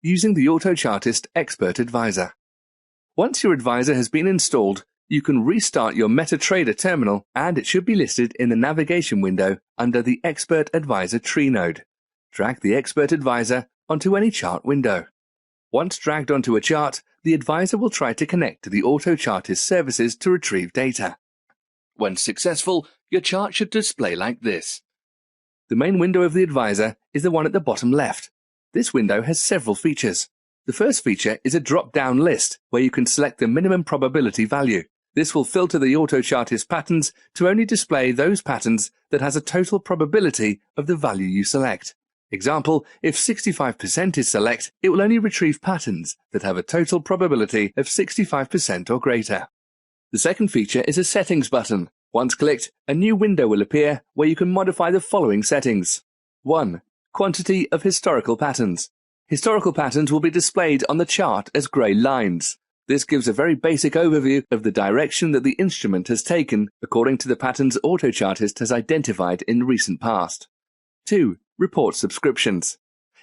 using the Autochartist Expert Advisor. Once your advisor has been installed, you can restart your Metatrader terminal and it should be listed in the navigation window under the Expert Advisor tree node. Drag the Expert Advisor onto any chart window. Once dragged onto a chart, the advisor will try to connect to the Autochartist services to retrieve data. When successful, your chart should display like this. The main window of the advisor is the one at the bottom left. This window has several features. The first feature is a drop-down list where you can select the minimum probability value. This will filter the Autochartist patterns to only display those patterns that has a total probability of the value you select. Example, if 65% is select, it will only retrieve patterns that have a total probability of 65% or greater. The second feature is a settings button. Once clicked, a new window will appear where you can modify the following settings. 1. Quantity of historical patterns. Historical patterns will be displayed on the chart as grey lines. This gives a very basic overview of the direction that the instrument has taken according to the patterns Autochartist has identified in recent past. 2. Report subscriptions.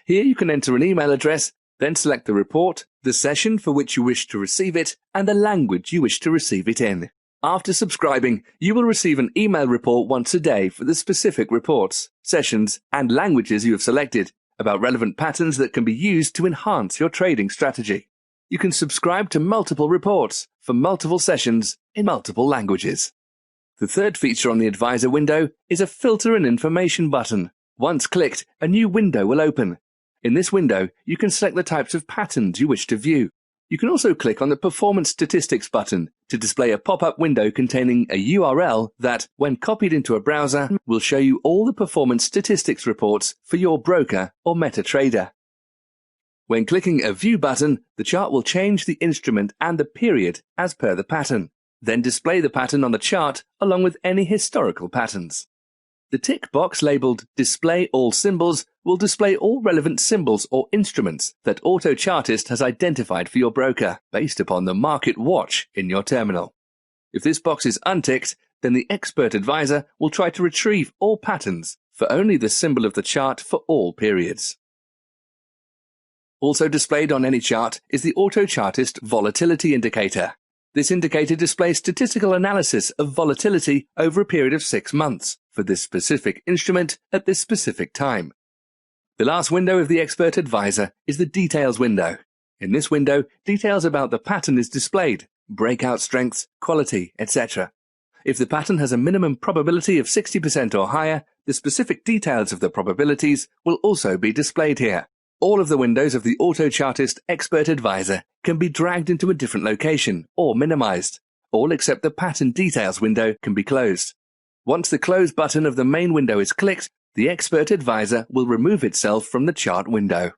Here you can enter an email address, then select the report, the session for which you wish to receive it, and the language you wish to receive it in. After subscribing, you will receive an email report once a day for the specific reports, sessions, and languages you have selected about relevant patterns that can be used to enhance your trading strategy. You can subscribe to multiple reports for multiple sessions in multiple languages. The third feature on the advisor window is a filter and information button. Once clicked, a new window will open. In this window, you can select the types of patterns you wish to view. You can also click on the Performance Statistics button to display a pop-up window containing a URL that, when copied into a browser, will show you all the performance statistics reports for your broker or Metatrader. When clicking a View button, the chart will change the instrument and the period as per the pattern, then display the pattern on the chart along with any historical patterns. The tick box labeled Display All Symbols will display all relevant symbols or instruments that Autochartist has identified for your broker based upon the market watch in your terminal. If this box is unticked, then the Expert Advisor will try to retrieve all patterns for only the symbol of the chart for all periods. Also displayed on any chart is the Autochartist Volatility Indicator. This indicator displays statistical analysis of volatility over a period of 6 months for this specific instrument at this specific time. The last window of the Expert Advisor is the Details window. In this window, details about the pattern is displayed, breakout strengths, quality, etc. If the pattern has a minimum probability of 60% or higher, the specific details of the probabilities will also be displayed here. All of the windows of the Autochartist Expert Advisor can be dragged into a different location or minimized. All except the Pattern Details window can be closed. Once the Close button of the main window is clicked, the Expert Advisor will remove itself from the chart window.